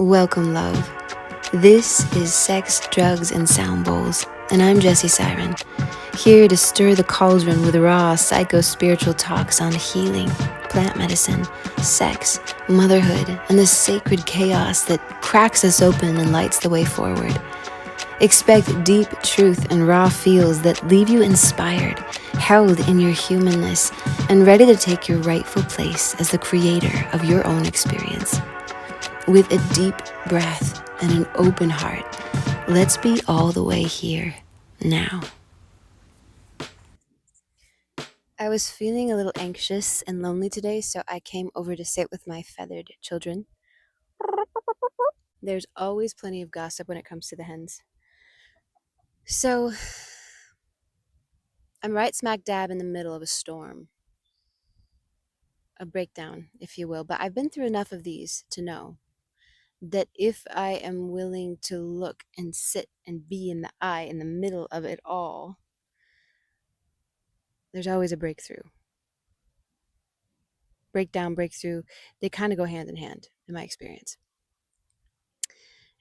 Welcome, love. This is Sex, Drugs, and Sound Bowls, and I'm Jessie Siren, here to stir the cauldron with raw psycho-spiritual talks on healing, plant medicine, sex, motherhood, and the sacred chaos that cracks us open and lights the way forward. Expect deep truth and raw feels that leave you inspired, held in your humanness, and ready to take your rightful place as the creator of your own experience. With a deep breath and an open heart, let's be all the way here now. I was feeling a little anxious and lonely today, so I came over to sit with my feathered children. There's always plenty of gossip when it comes to the hens. So, I'm right smack dab in the middle of a storm, a breakdown, if you will, but I've been through enough of these to know that if I am willing to look and sit and be in the eye in the middle of it all, there's always a breakthrough. Breakdown, breakthrough, they kind of go hand in hand in my experience.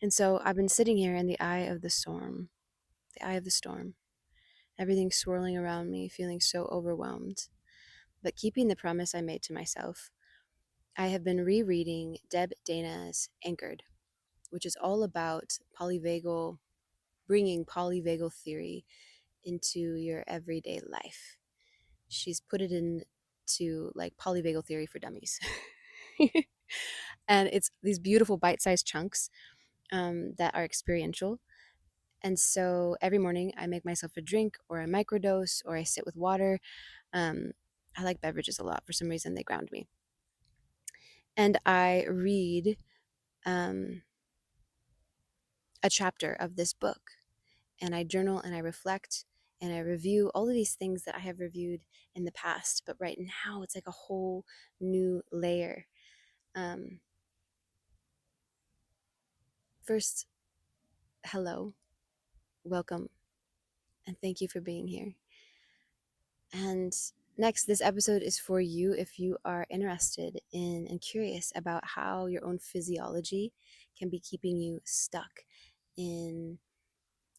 And so I've been sitting here in the eye of the storm, everything swirling around me, feeling so overwhelmed, but keeping the promise I made to myself. I have been rereading Deb Dana's Anchored, which is all about bringing polyvagal theory into your everyday life. She's put it into like polyvagal theory for dummies. And it's these beautiful bite-sized chunks that are experiential. And so every morning I make myself a drink or a microdose or I sit with water. I like beverages a lot. For some reason, they ground me. And I read a chapter of this book and I journal and I reflect and I review all of these things that I have reviewed in the past. But right now it's like a whole new layer. First, hello, welcome, and thank you for being here. And next, this episode is for you if you are interested in and curious about how your own physiology can be keeping you stuck in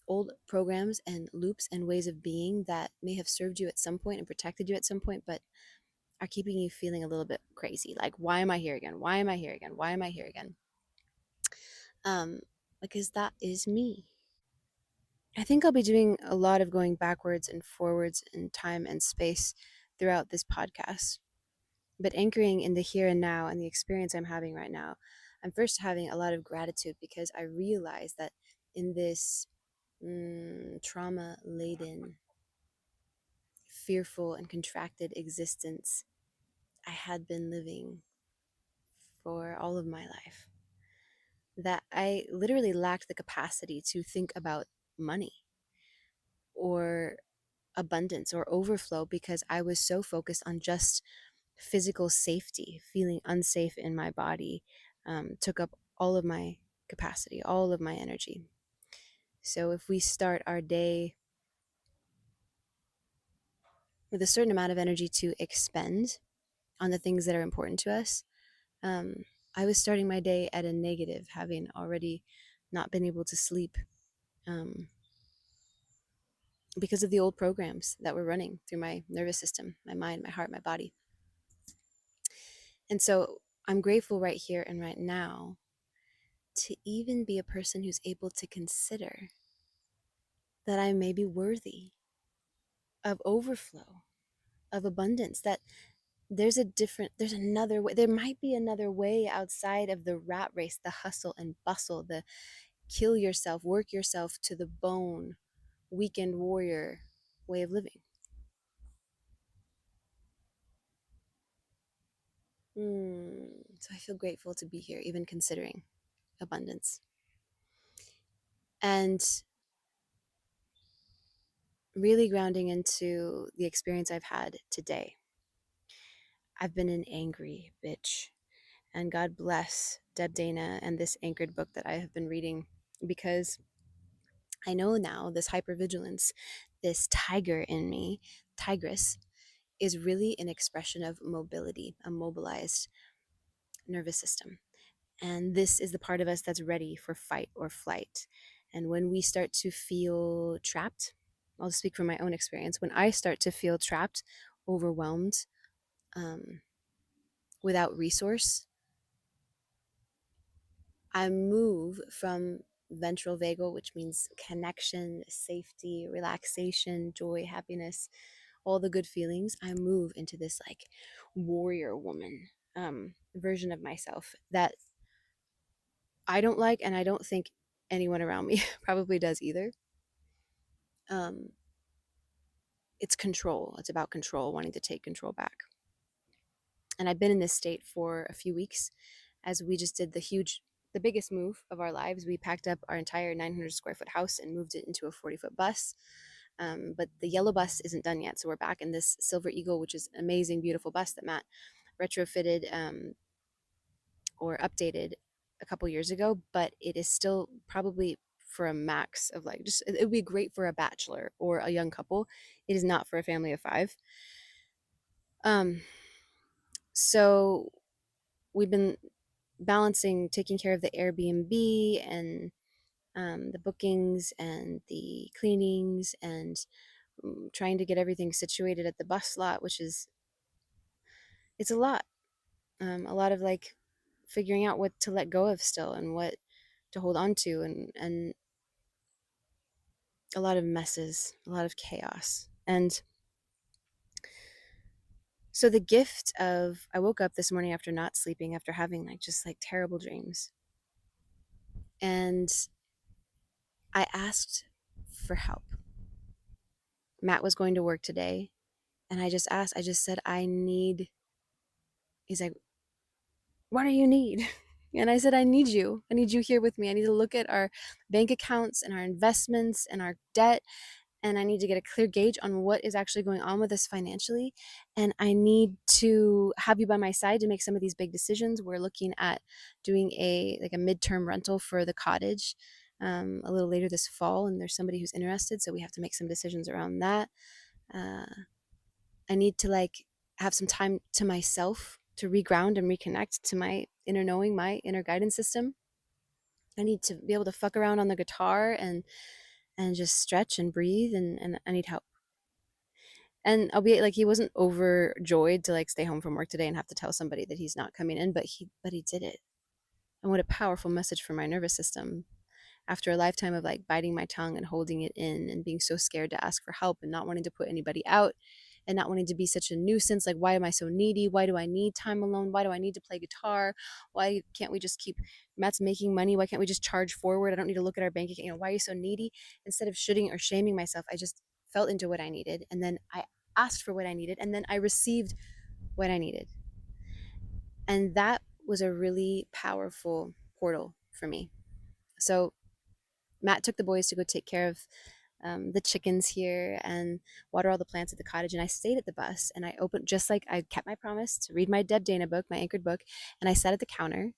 old programs and loops and ways of being that may have served you at some point and protected you at some point, but are keeping you feeling a little bit crazy. Like, why am I here again? Why am I here again? Why am I here again? Because that is me. I think I'll be doing a lot of going backwards and forwards in time and space throughout this podcast. But anchoring in the here and now and the experience I'm having right now, I'm first having a lot of gratitude because I realize that in this trauma laden, fearful, and contracted existence I had been living for all of my life, that I literally lacked the capacity to think about money or abundance or overflow because I was so focused on just physical safety. Feeling unsafe in my body took up all of my capacity, all of my energy. So if we start our day with a certain amount of energy to expend on the things that are important to us, I was starting my day at a negative, having already not been able to sleep because of the old programs that were running through my nervous system, my mind, my heart, my body. And so I'm grateful right here and right now to even be a person who's able to consider that I may be worthy of overflow, of abundance, that there's another way. There might be another way outside of the rat race, the hustle and bustle, the kill yourself, work yourself to the bone, weekend warrior way of living. So I feel grateful to be here, even considering abundance. And really grounding into the experience I've had today. I've been an angry bitch. And God bless Deb Dana and this Anchored book that I have been reading, because I know now this hypervigilance, this tiger in me, tigress, is really an expression of mobility, a mobilized nervous system. And this is the part of us that's ready for fight or flight. And when we start to feel trapped, I'll speak from my own experience. When I start to feel trapped, overwhelmed, um, without resource, I move from ventral vagal, which means connection, safety, relaxation, joy, happiness, all the good feelings. I move into this like warrior woman version of myself that I don't like, and I don't think anyone around me probably does either. Um, it's control. It's about control, wanting to take control back. And I've been in this state for a few weeks as we just did the biggest move of our lives. We packed up our entire 900 square foot house and moved it into a 40-foot bus. But the yellow bus isn't done yet. So we're back in this Silver Eagle, which is an amazing, beautiful bus that Matt retrofitted or updated a couple years ago. But it is still probably for a max of like, just, it would be great for a bachelor or a young couple. It is not for a family of five. Um, so we've been balancing taking care of the Airbnb and the bookings and the cleanings and trying to get everything situated at the bus lot, which is it's a lot. A lot of like figuring out what to let go of still and what to hold on to, and a lot of messes, a lot of chaos. And so the gift of I woke up this morning after not sleeping, after having like just like terrible dreams, and I asked for help. Matt was going to work today, and I just said, I need, he's like, what do you need? And I said, I need you. I need you here with me. I need to look at our bank accounts and our investments and our debt. And I need to get a clear gauge on what is actually going on with us financially. And I need to have you by my side to make some of these big decisions. We're looking at doing a midterm rental for the cottage a little later this fall. And there's somebody who's interested. So we have to make some decisions around that. Uh, I need to like have some time to myself to reground and reconnect to my inner knowing, my inner guidance system. I need to be able to fuck around on the guitar and just stretch and breathe, and I need help. And albeit like he wasn't overjoyed to like stay home from work today and have to tell somebody that he's not coming in, but he did it. And what a powerful message for my nervous system after a lifetime of like biting my tongue and holding it in and being so scared to ask for help and not wanting to put anybody out and not wanting to be such a nuisance. Like, why am I so needy? Why do I need time alone? Why do I need to play guitar? Why can't we just keep Matt's making money? Why can't we just charge forward? I don't need to look at our bank account. Why are you so needy? Instead of shooting or shaming myself, I just felt into what I needed. And then I asked for what I needed. And then I received what I needed. And that was a really powerful portal for me. So Matt took the boys to go take care of the chickens here and water all the plants at the cottage. And I stayed at the bus and I opened, just like I kept my promise to read my Deb Dana book, my anchored book. And I sat at the counter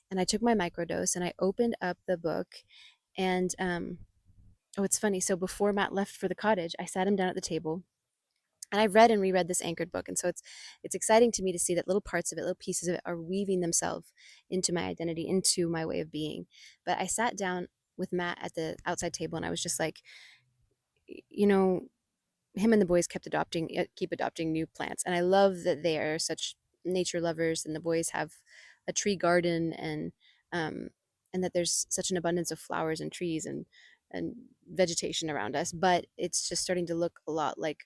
and I took my microdose and I opened up the book. And oh, it's funny. So before Matt left for the cottage, I sat him down at the table and I read and reread this anchored book. And so it's exciting to me to see that little parts of it, little pieces of it are weaving themselves into my identity, into my way of being. But I sat down with Matt at the outside table and I was just like, you know, him and the boys keep adopting new plants, and I love that they are such nature lovers, and the boys have a tree garden, um, and that there's such an abundance of flowers and trees and vegetation around us. But it's just starting to look a lot like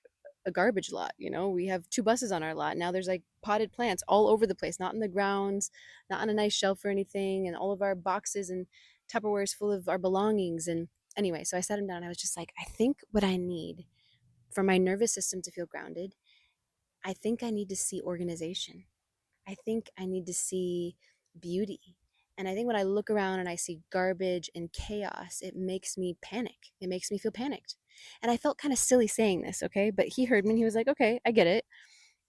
a garbage lot. You know, we have two buses on our lot now. There's like potted plants all over the place, not in the grounds, not on a nice shelf or anything, and all of our boxes and Tupperwares full of our belongings. And anyway, so I sat him down and I was just like, I think what I need for my nervous system to feel grounded, I think I need to see organization. I think I need to see beauty. And I think when I look around and I see garbage and chaos, it makes me panic. It makes me feel panicked. And I felt kind of silly saying this, okay? But he heard me and he was like, okay, I get it.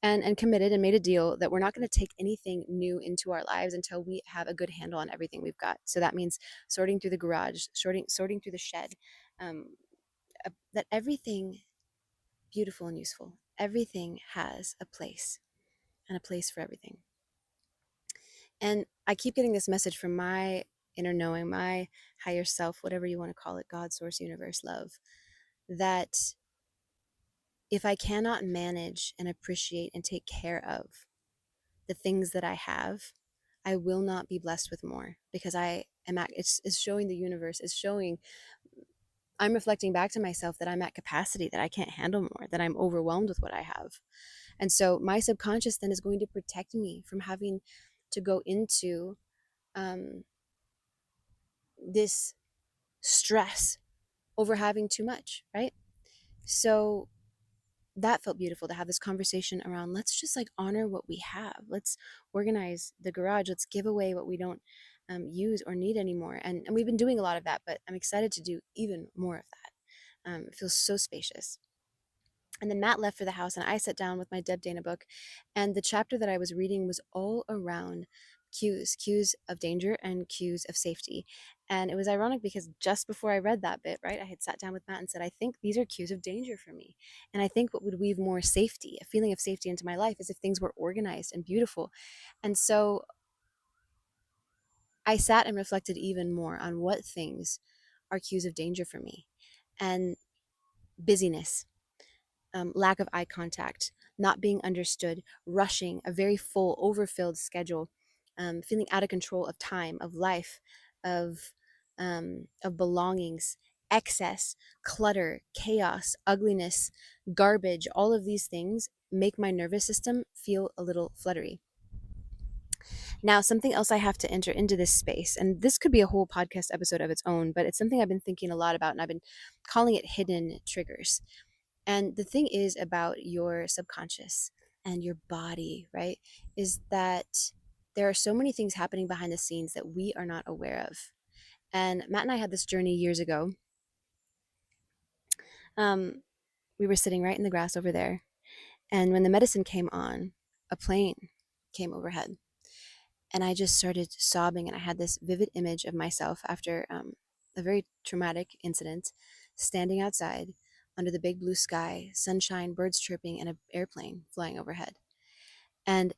And committed and made a deal that we're not going to take anything new into our lives until we have a good handle on everything we've got. So that means sorting through the garage, sorting through the shed, um, that everything beautiful and useful. Everything has a place and a place for everything. And I keep getting this message from my inner knowing, my higher self, whatever you want to call it, God, source, universe, love, that if I cannot manage and appreciate and take care of the things that I have, I will not be blessed with more, because I am at, it's showing the universe, it's showing, I'm reflecting back to myself that I'm at capacity, that I can't handle more, that I'm overwhelmed with what I have. And so my subconscious then is going to protect me from having to go into um, this stress over having too much, right? So that felt beautiful to have this conversation around, let's just like honor what we have. Let's organize the garage. Let's give away what we don't use or need anymore. And we've been doing a lot of that, but I'm excited to do even more of that. It feels so spacious. And then Matt left for the house, and I sat down with my Deb Dana book. And the chapter that I was reading was all around cues of danger and cues of safety. And it was ironic because just before I read that bit, right, I had sat down with Matt and said, I think these are cues of danger for me. And I think what would weave more safety, a feeling of safety into my life, is if things were organized and beautiful. And so I sat and reflected even more on what things are cues of danger for me. And busyness, lack of eye contact, not being understood, rushing, a very full, overfilled schedule, feeling out of control of time, of life, of belongings, excess, clutter, chaos, ugliness, garbage. All of these things make my nervous system feel a little fluttery. Now, something else I have to enter into this space, and this could be a whole podcast episode of its own, but it's something I've been thinking a lot about, and I've been calling it hidden triggers. And the thing is about your subconscious and your body, right, is that there are so many things happening behind the scenes that we are not aware of. And Matt and I had this journey years ago. We were sitting right in the grass over there. And when the medicine came on, a plane came overhead. And I just started sobbing. And I had this vivid image of myself after a very traumatic incident, standing outside under the big blue sky, sunshine, birds chirping, and an airplane flying overhead. And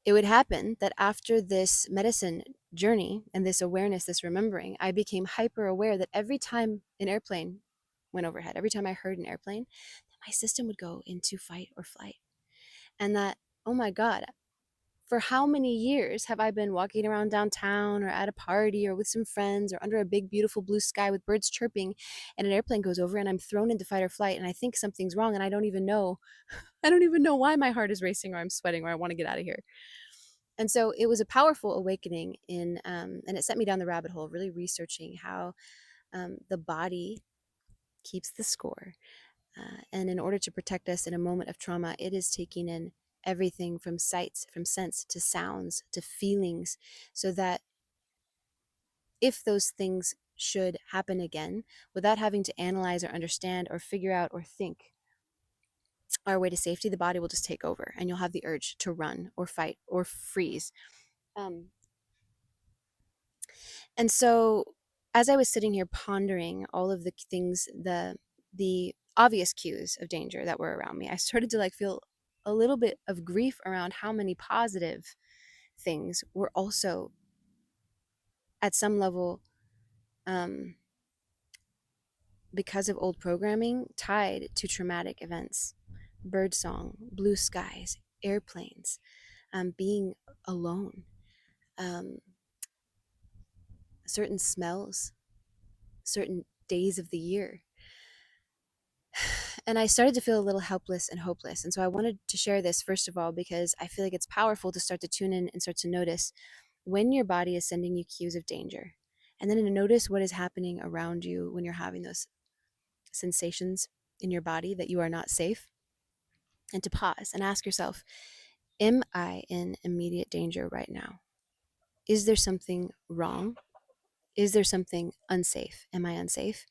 it would happen that after this medicine journey and this awareness, this remembering, I became hyper aware that every time an airplane went overhead, every time I heard an airplane, my system would go into fight or flight. And that, oh my God, for how many years have I been walking around downtown or at a party or with some friends or under a big, beautiful blue sky with birds chirping, and an airplane goes over and I'm thrown into fight or flight, and I think something's wrong and I don't even know. I don't even know why my heart is racing or I'm sweating or I want to get out of here. And so it was a powerful awakening and it sent me down the rabbit hole, really researching how the body keeps the score. And in order to protect us in a moment of trauma, it is taking in everything from sights, from sense to sounds to feelings, so that if those things should happen again, without having to analyze or understand or figure out or think our way to safety, the body will just take over and you'll have the urge to run or fight or freeze. Um, and so as I was sitting here pondering all of the things, the obvious cues of danger that were around me, I started to like feel a little bit of grief around how many positive things were also at some level, um, because of old programming, tied to traumatic events. Birdsong, blue skies, airplanes, being alone, um, certain smells, certain days of the year. And I started to feel a little helpless and hopeless. And so I wanted to share this, first of all, because I feel like it's powerful to start to tune in and start to notice when your body is sending you cues of danger. And then to notice what is happening around you when you're having those sensations in your body that you are not safe. And to pause and ask yourself, am I in immediate danger right now? Is there something wrong? Is there something unsafe? Am I unsafe?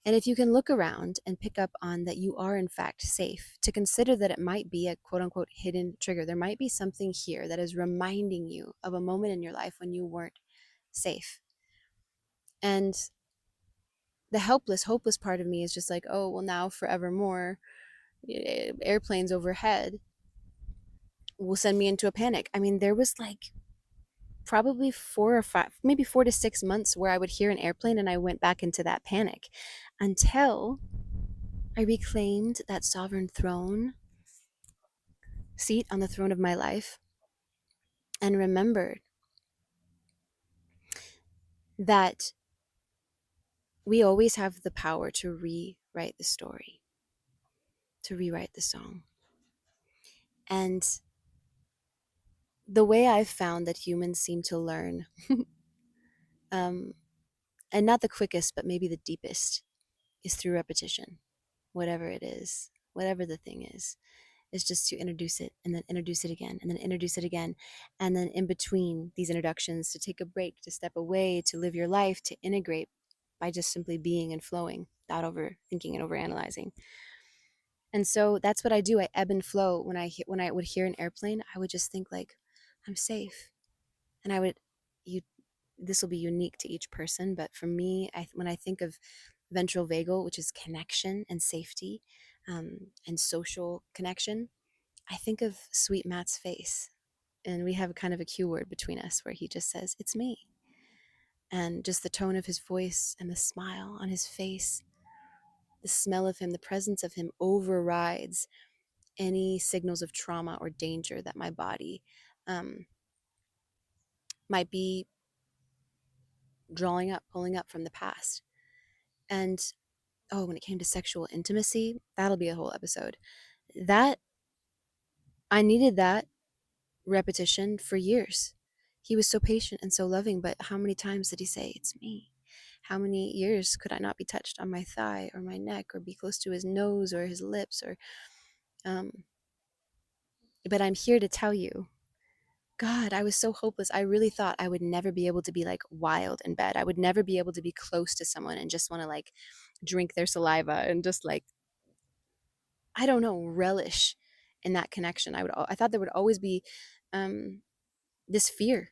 And if you can look around and pick up on that you are in fact safe, to consider that it might be a quote unquote hidden trigger. There might be something here that is reminding you of a moment in your life when you weren't safe. And the helpless, hopeless part of me is just like, oh, well, now forevermore, airplanes overhead. will send me into a panic. I mean, there was like probably 4 or 5, maybe 4 to 6 months where I would hear an airplane and I went back into that panic until I reclaimed that sovereign throne seat on the throne of my life and remembered that we always have the power to rewrite the story, to rewrite the song. And the way I've found that humans seem to learn, um, and not the quickest, but maybe the deepest, is through repetition, whatever it is, whatever the thing is just to introduce it and then introduce it again and then introduce it again. And then in between these introductions, to take a break, to step away, to live your life, to integrate by just simply being and flowing without overthinking and overanalyzing. And so that's what I do. I ebb and flow. When I would hear an airplane, I would just think like, I'm safe. And I would, you, this will be unique to each person, but for me, when I think of ventral vagal, which is connection and safety, and social connection, I think of sweet Matt's face. And we have kind of a cue word between us where he just says, "It's me." And just the tone of his voice and the smile on his face, the smell of him, the presence of him overrides any signals of trauma or danger that my body um, might be drawing up, pulling up from the past. And oh, when it came to sexual intimacy, that'll be a whole episode. That I needed that repetition for years. He was so patient and so loving, but how many times did he say, "It's me"? How many years could I not be touched on my thigh or my neck or be close to his nose or his lips or um but I'm here to tell you, God, I was so hopeless. I really thought I would never be able to be like wild in bed. I would never be able to be close to someone and just want to like drink their saliva and just like, I don't know, relish in that connection. I thought there would always be um this fear,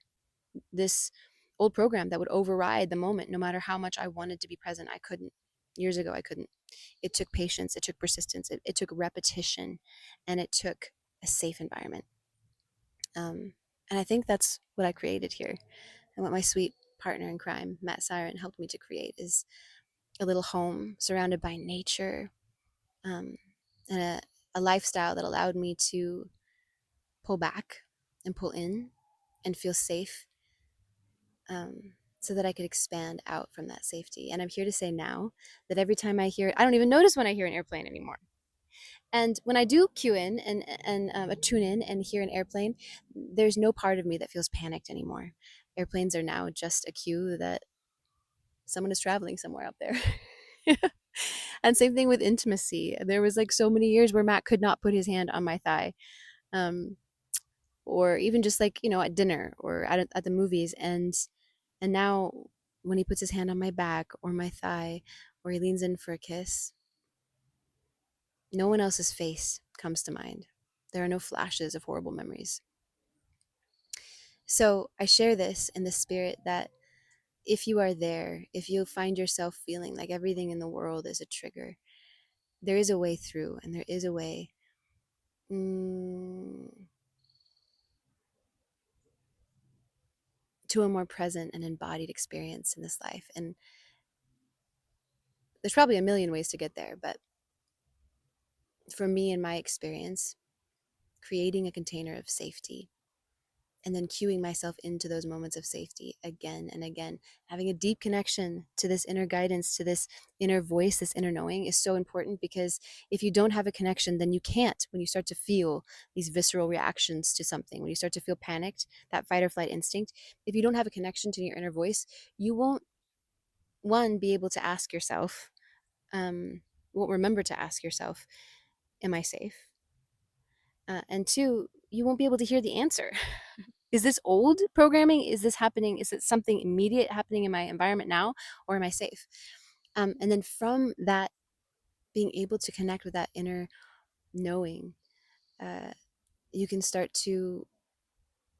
this old program that would override the moment. No matter how much I wanted to be present, I couldn't. Years ago, I couldn't. It took patience, it took persistence, it took repetition, and it took a safe environment. And I think that's what I created here. And what my sweet partner in crime, Matt Siren, helped me to create is a little home surrounded by nature, um, and a lifestyle that allowed me to pull back and pull in and feel safe, so that I could expand out from that safety. And I'm here to say now that every time I hear it, I don't even notice when I hear an airplane anymore. And when I do cue in and tune in and hear an airplane, there's no part of me that feels panicked anymore. Airplanes are now just a cue that someone is traveling somewhere out there. And same thing with intimacy. There was like so many years where Matt could not put his hand on my thigh, um, or even just like at dinner or at the movies, and now when he puts his hand on my back or my thigh, or he leans in for a kiss, no one else's face comes to mind. There are no flashes of horrible memories. So I share this in the spirit that if you are there, if you find yourself feeling like everything in the world is a trigger, there is a way through, and there is a way mm, to a more present and embodied experience in this life. And there's probably a million ways to get there, but for me, in my experience, creating a container of safety and then cueing myself into those moments of safety again and again, having a deep connection to this inner guidance, to this inner voice, this inner knowing is so important, because if you don't have a connection, then you can't, when you start to feel these visceral reactions to something, when you start to feel panicked, that fight or flight instinct, if you don't have a connection to your inner voice, you won't, one, be able to ask yourself, won't remember to ask yourself, am I safe? And two, you won't be able to hear the answer. Is this old programming? Is this happening? Is it something immediate happening in my environment now, or am I safe? And then from that, being able to connect with that inner knowing, uh, you can start to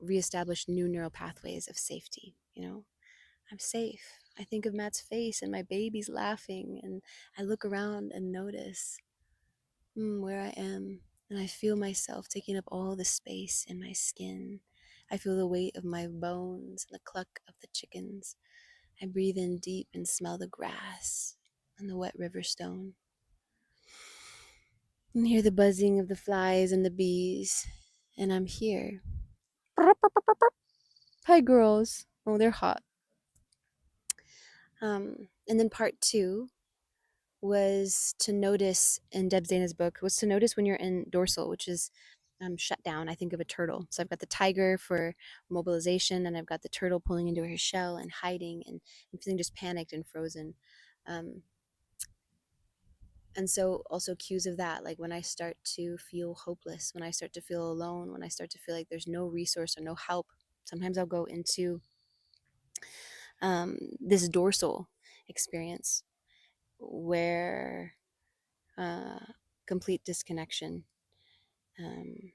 reestablish new neural pathways of safety. I'm safe. I think of Matt's face and my baby's laughing, and I look around and notice where I am. And I feel myself taking up all the space in my skin. I feel the weight of my bones and the cluck of the chickens. I breathe in deep and smell the grass and the wet river stone. And hear the buzzing of the flies and the bees. And I'm here. Hi, girls. Oh, they're hot. And then part two was to notice in Deb Dana's book was to notice when you're in dorsal, which is shut down. I think of a turtle. So I've got the tiger for mobilization, and I've got the turtle pulling into her shell and hiding and feeling just panicked and frozen. Um, and so also cues of that, like when I start to feel hopeless, when I start to feel alone, when I start to feel like there's no resource or no help, sometimes I'll go into this dorsal experience where uh, complete disconnection, um,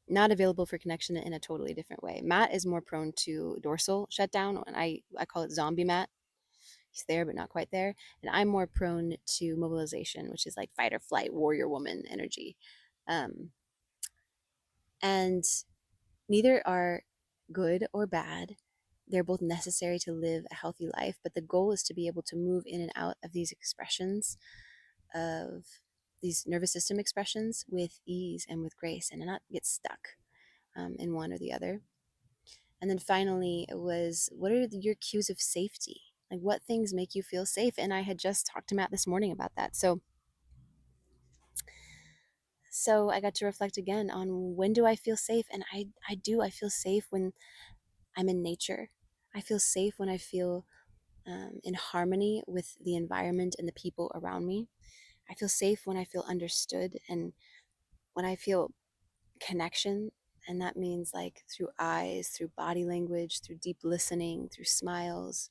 not available for connection in a totally different way. Matt is more prone to dorsal shutdown, and I call it zombie Matt. He's there but not quite there. And I'm more prone to mobilization, which is like fight or flight, warrior woman energy. Um, and neither are good or bad. They're both necessary to live a healthy life, but the goal is to be able to move in and out of these expressions of these nervous system expressions with ease and with grace and not get stuck in one or the other. And then finally, it was what are your cues of safety? Like what things make you feel safe? And I had just talked to Matt this morning about that. So I got to reflect again on when do I feel safe? And I feel safe when I'm in nature. I feel safe when I feel in harmony with the environment and the people around me. I feel safe when I feel understood and when I feel connection. And that means like through eyes, through body language, through deep listening, through smiles.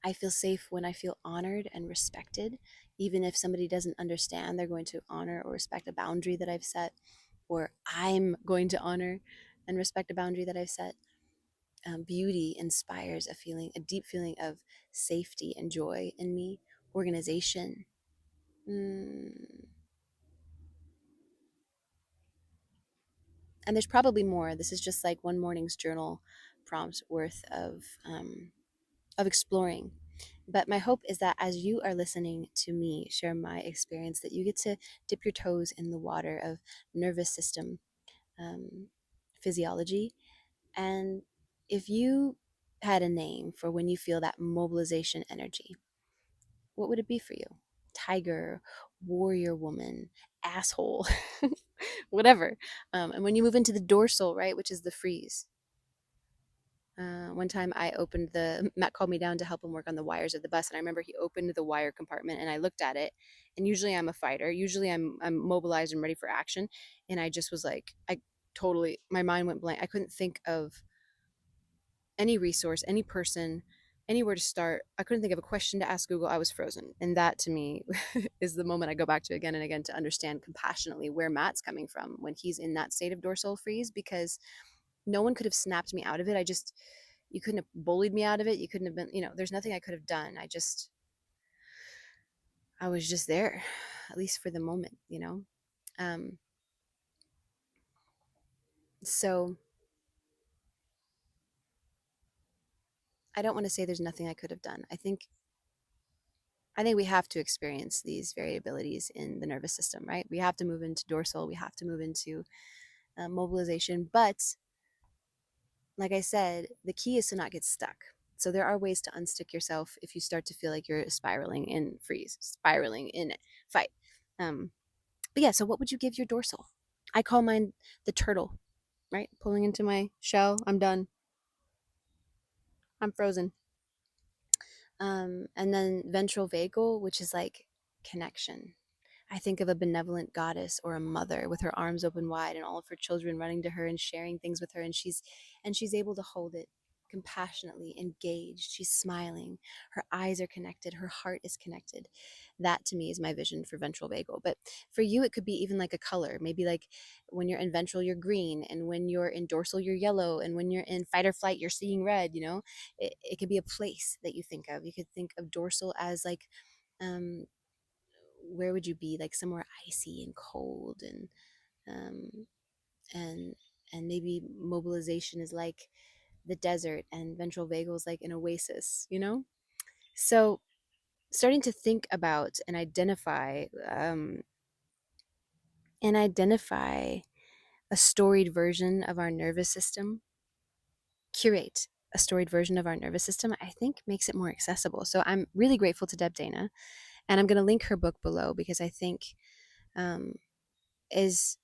I feel safe when I feel honored and respected. Even if somebody doesn't understand, they're going to honor or respect a boundary that I've set, or I'm going to honor and respect a boundary that I've set. Beauty inspires a feeling, a deep feeling of safety and joy in me. Organization. Mm. And there's probably more. This is just like one morning's journal prompt worth of exploring. But my hope is that as you are listening to me share my experience, that you get to dip your toes in the water of nervous system um, physiology. And if you had a name for when you feel that mobilization energy, what would it be for you? Tiger, warrior woman, asshole, whatever. And when you move into the dorsal, right, which is the freeze, one time I opened Matt called me down to help him work on the wires of the bus. And I remember he opened the wire compartment and I looked at it. And usually I'm a fighter. Usually I'm mobilized and ready for action. And I just was like, my mind went blank. I couldn't think of any resource, any person, anywhere to start. I couldn't think of a question to ask Google. I was frozen. And that to me is the moment I go back to again and again to understand compassionately where Matt's coming from when he's in that state of dorsal freeze, because no one could have snapped me out of it. You couldn't have bullied me out of it. You couldn't have been, there's nothing I could have done. I was just there, at least for the moment. Um, so I don't want to say there's nothing I could have done. I think we have to experience these variabilities in the nervous system, right? We have to move into dorsal. We have to move into mobilization. But like I said, the key is to not get stuck. So there are ways to unstick yourself if you start to feel like you're spiraling in freeze, spiraling in fight. Um, but yeah, so what would you give your dorsal? I call mine the turtle, right? Pulling into my shell. I'm done. I'm frozen. And then ventral vagal, which is like connection. I think of a benevolent goddess or a mother with her arms open wide and all of her children running to her and sharing things with her, and she's able to hold it compassionately, engaged. She's smiling. Her eyes are connected. Her heart is connected. That to me is my vision for ventral vagal. But for you, it could be even like a color. Maybe like when you're in ventral, you're green, and when you're in dorsal, you're yellow, and when you're in fight or flight, you're seeing red. It could be a place that you think of. You could think of dorsal as like um, where would you be? Like somewhere icy and cold, um, and and maybe mobilization is like the desert, and ventral vagal is like an oasis, you know? So starting to think about and identify a storied version of our nervous system, curate a storied version of our nervous system, I think makes it more accessible. So I'm really grateful to Deb Dana, and I'm going to link her book below because I think um, as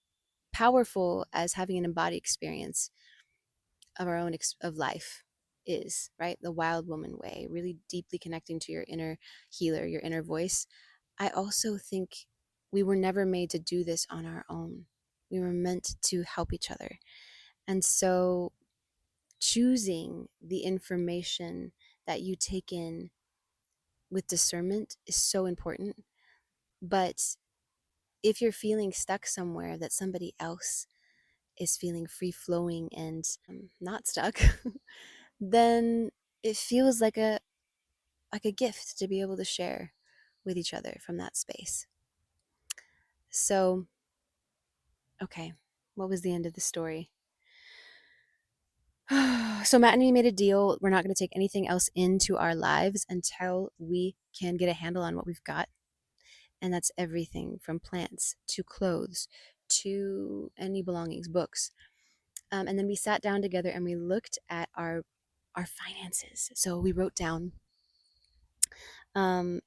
powerful as having an embodied experience of our own of life is, right? The wild woman way, really deeply connecting to your inner healer, your inner voice. I also think we were never made to do this on our own. We were meant to help each other. And so choosing the information that you take in with discernment is so important. But if you're feeling stuck somewhere that somebody else is feeling free flowing and not stuck, then it feels like a gift to be able to share with each other from that space. So, okay, what was the end of the story? So Matt and me made a deal. We're not going to take anything else into our lives until we can get a handle on what we've got. And that's everything from plants to clothes to any belongings, books. And then we sat down together and we looked at our finances. So we wrote down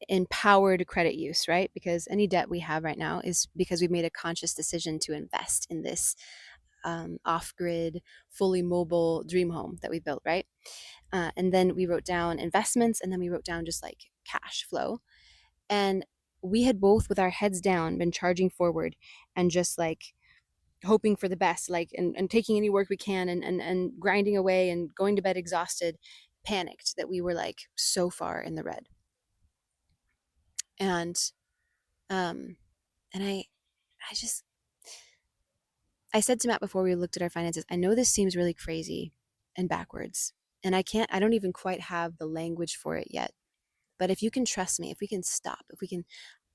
empowered credit use, right? Because any debt we have right now is because we've made a conscious decision to invest in this off-grid, fully mobile dream home that we built, right? And then we wrote down investments, and then we wrote down just like cash flow. And we had both, with our heads down, been charging forward and just like hoping for the best, like and taking any work we can and grinding away and going to bed exhausted, panicked that we were like so far in the red. And um and I just I said to Matt before we looked at our finances, I know this seems really crazy and backwards, and I don't even quite have the language for it yet. But if you can trust me, if we can stop, if we can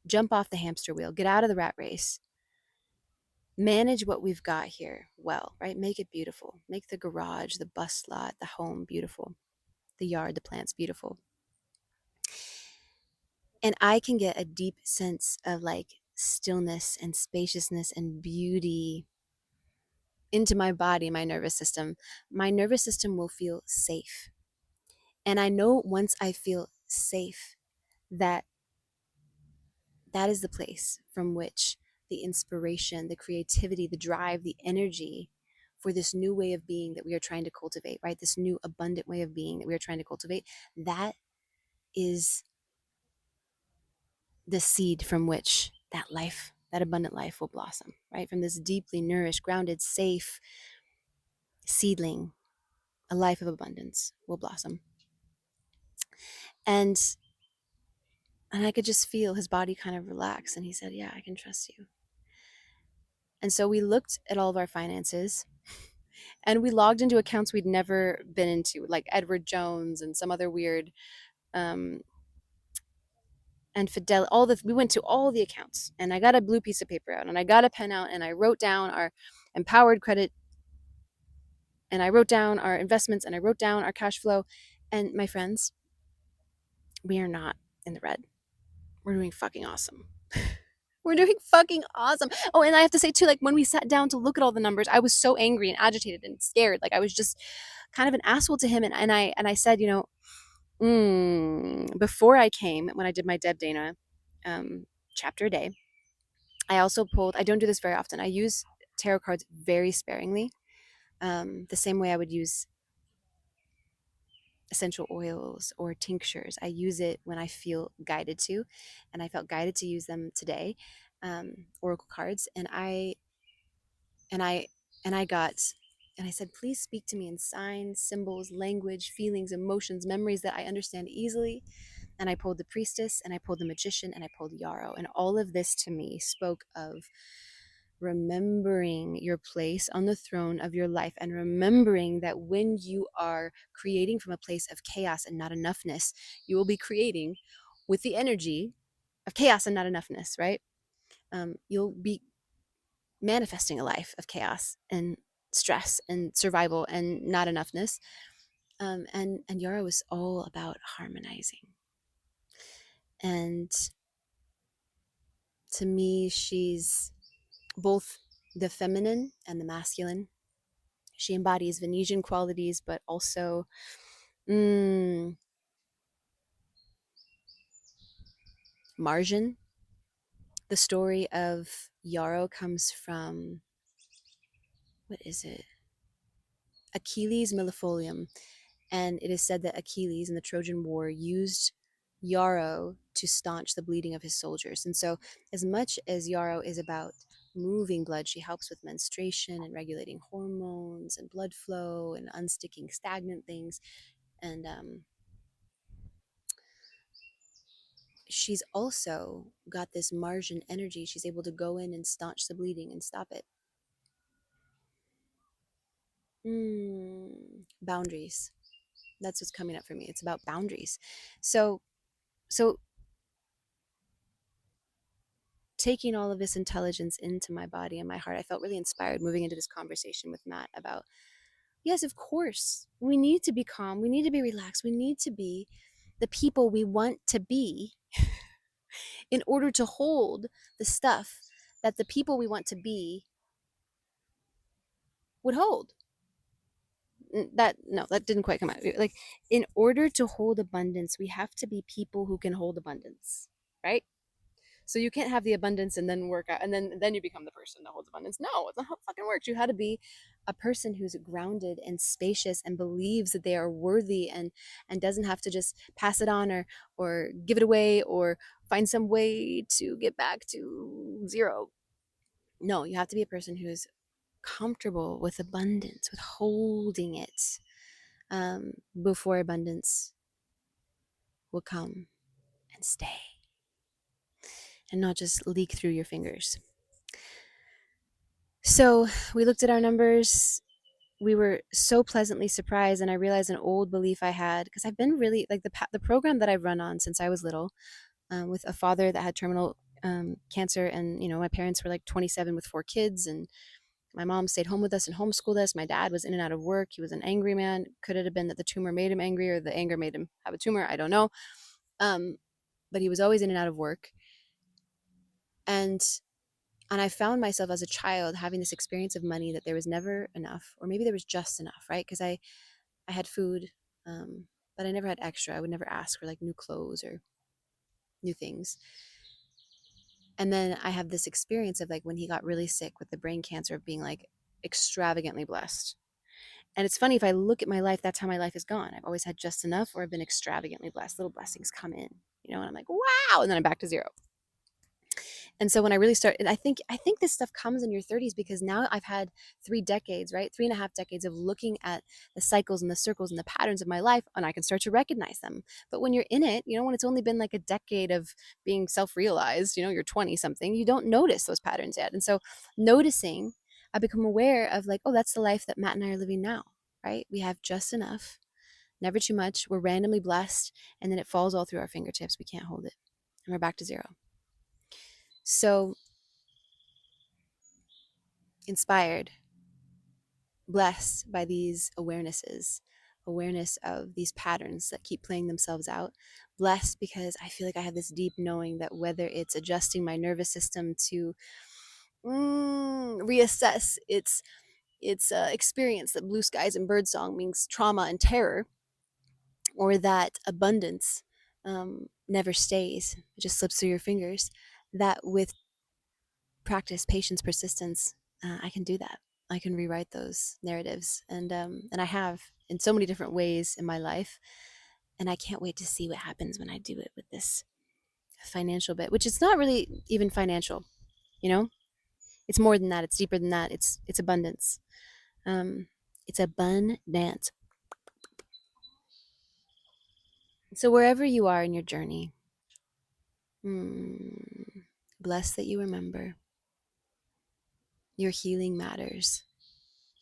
jump off the hamster wheel, get out of the rat race, manage what we've got here well, right? Make it beautiful. Make the garage, the bus lot, the home beautiful, the yard, the plants beautiful. And I can get a deep sense of like stillness and spaciousness and beauty into my body, my nervous system. My nervous system will feel safe. And I know once I feel safe, that that is the place from which the inspiration, the creativity, the drive, the energy for this new way of being that we are trying to cultivate, right? This new abundant way of being that we are trying to cultivate, that is the seed from which that life, that abundant life will blossom, right? From this deeply nourished, grounded, safe seedling, a life of abundance will blossom. And I could just feel his body kind of relax. And he said, yeah, I can trust you. And so we looked at all of our finances and we logged into accounts we'd never been into, like Edward Jones and some other weird, um, and Fidel. We went to all the accounts, and I got a blue piece of paper out, and I got a pen out, and I wrote down our empowered credit, and I wrote down our investments, and I wrote down our cash flow. And my friends, we are not in the red. We're doing fucking awesome. We're doing fucking awesome. Oh, and I have to say too, like when we sat down to look at all the numbers, I was so angry and agitated and scared. Like I was just kind of an asshole to him. And I said, you know, before I came, when I did my Deb Dana chapter a day, I also pulled, I don't do this very often. I use tarot cards very sparingly, the same way I would use essential oils or tinctures. I use it when I feel guided to, and I felt guided to use them today. Oracle cards, and I and I got and I said, please speak to me in signs, symbols, language, feelings, emotions, memories that I understand easily. And I pulled the priestess, and I pulled the magician, and I pulled yarrow, and all of this to me spoke of remembering your place on the throne of your life, and remembering that when you are creating from a place of chaos and not enoughness, you will be creating with the energy of chaos and not enoughness, right? You'll be manifesting a life of chaos and stress and survival and not enoughness. And Yara was all about harmonizing. And to me, she's both the feminine and the masculine. She embodies Venetian qualities, but also mm, margin. The story of Yarrow comes from, what is it? Achilles millefolium. And it is said that Achilles in the Trojan War used Yarrow to staunch the bleeding of his soldiers. And so, as much as Yarrow is about moving blood, she helps with menstruation and regulating hormones and blood flow and unsticking stagnant things. And she's also got this margin energy. She's able to go in and staunch the bleeding and stop it. Boundaries. That's what's coming up for me. It's about boundaries. So, so taking all of this intelligence into my body and my heart, I felt really inspired moving into this conversation with Matt about, yes, of course, we need to be calm. We need to be relaxed. We need to be the people we want to be in order to hold the stuff that the people we want to be would hold. That didn't quite come out. Like, in order to hold abundance, we have to be people who can hold abundance, right? So you can't have the abundance and then work out and then you become the person that holds abundance. No, it's not how it fucking works. You had to be a person who's grounded and spacious and believes that they are worthy and doesn't have to just pass it on or give it away or find some way to get back to zero. No, you have to be a person who's comfortable with abundance, with holding it, before abundance will come and stay and not just leak through your fingers. So we looked at our numbers. We were so pleasantly surprised, and I realized an old belief I had, because I've been really like the program that I've run on since I was little, with a father that had terminal cancer, and my parents were like 27 with 4 kids, and my mom stayed home with us and homeschooled us. My dad was in and out of work. He was an angry man. Could it have been that the tumor made him angry, or the anger made him have a tumor? I don't know. Um, but he was always in and out of work, and I found myself as a child having this experience of money, that there was never enough, or maybe there was just enough, right? Because I had food, but I never had extra. I would never ask for like new clothes or new things. And then I have this experience of like when he got really sick with the brain cancer, of being like extravagantly blessed. And it's funny, if I look at my life, that's how my life is gone. I've always had just enough, or I've been extravagantly blessed. Little blessings come in, and I'm like, wow, and then I'm back to zero. And so when I really started, I think this stuff comes in your 30s, because now I've had 3 decades, right? 3.5 decades of looking at the cycles and the circles and the patterns of my life, and I can start to recognize them. But when you're in it, when it's only been like a decade of being self-realized, you're 20 something, you don't notice those patterns yet. And so noticing, I become aware of like, oh, that's the life that Matt and I are living now, right? We have just enough, never too much. We're randomly blessed, and then it falls all through our fingertips. We can't hold it, and we're back to zero. So inspired, blessed by these awareness of these patterns that keep playing themselves out. Blessed because I feel like I have this deep knowing that whether it's adjusting my nervous system to reassess its experience that blue skies and birdsong means trauma and terror, or that abundance never stays, it just slips through your fingers, that with practice, patience, persistence, I can do that. I can rewrite those narratives, and I have in so many different ways in my life. And I can't wait to see what happens when I do it with this financial bit, which is not really even financial. You know, it's more than that. It's deeper than that. It's abundance. Um, it's a bun dance. So wherever you are in your journey, bless that you remember your healing matters.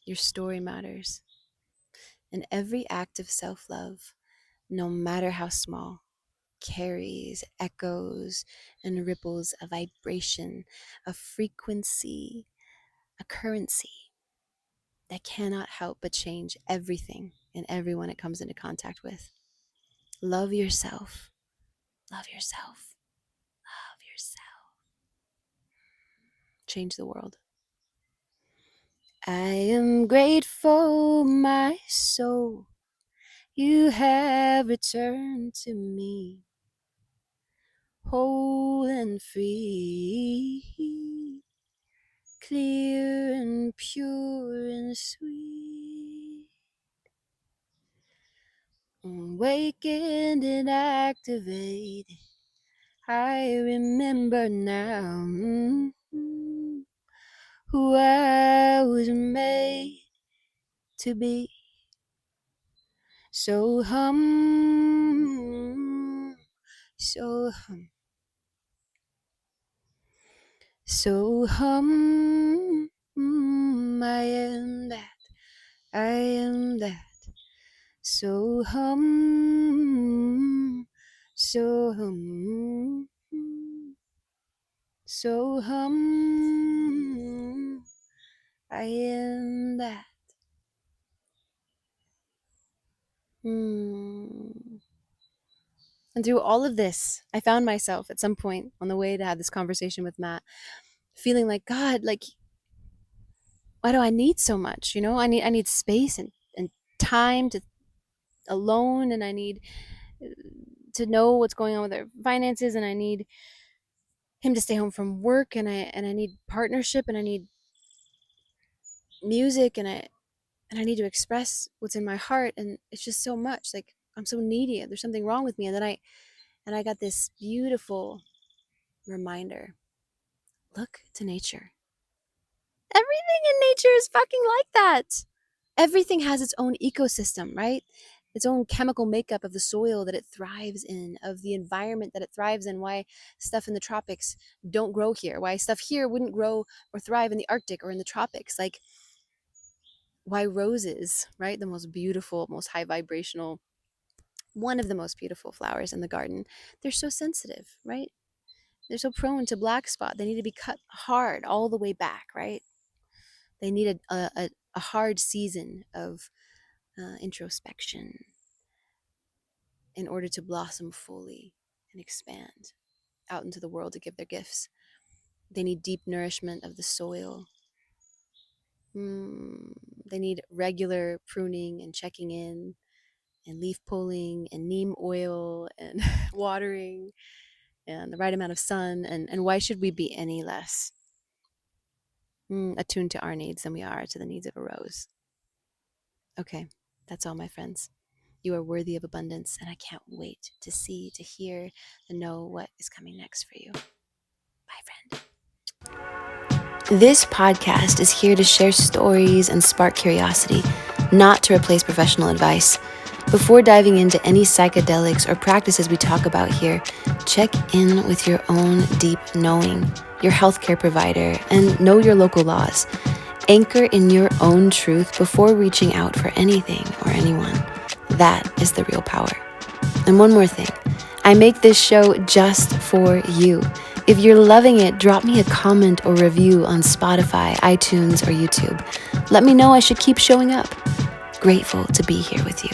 Your story matters. And every act of self-love, no matter how small, carries echoes and ripples, a vibration, a frequency, a currency that cannot help but change everything and everyone it comes into contact with. Love yourself. Love yourself. Love yourself. Change the world. I am grateful, my soul, you have returned to me, whole and free, clear and pure and sweet, awakened and activated. I remember now who I was made to be. So so I am that, I am that. So so so I am that. And through all of this, I found myself at some point on the way to have this conversation with Matt, feeling like, God, like, why do I need so much? I need space and time to alone, and I need to know what's going on with our finances, and I need him to stay home from work, and I need partnership, and I need music, and I need to express what's in my heart, and it's just so much. Like, I'm so needy. There's something wrong with me. And then I got this beautiful reminder. Look to nature. Everything in nature is fucking like that. Everything has its own ecosystem, right? Its own chemical makeup of the soil that it thrives in, of the environment that it thrives in, why stuff in the tropics don't grow here, why stuff here wouldn't grow or thrive in the Arctic or in the tropics, like why roses, right? The most beautiful, most high vibrational, one of the most beautiful flowers in the garden, they're so sensitive, right? They're so prone to black spot. They need to be cut hard all the way back, right? They need a hard season of introspection in order to blossom fully and expand out into the world to give their gifts. They need deep nourishment of the soil. They need regular pruning and checking in and leaf pulling and neem oil and watering and the right amount of sun. And why should we be any less attuned to our needs than we are to the needs of a rose? Okay, that's all, my friends. You are worthy of abundance, and I can't wait to see, to hear, to know what is coming next for you. Bye, friend. This podcast is here to share stories and spark curiosity, not to replace professional advice. Before diving into any psychedelics or practices we talk about here, check in with your own deep knowing, your healthcare provider, and know your local laws. Anchor in your own truth before reaching out for anything or anyone. That is the real power. And one more thing, I make this show just for you. If you're loving it, drop me a comment or review on Spotify, iTunes, or YouTube. Let me know I should keep showing up. Grateful to be here with you.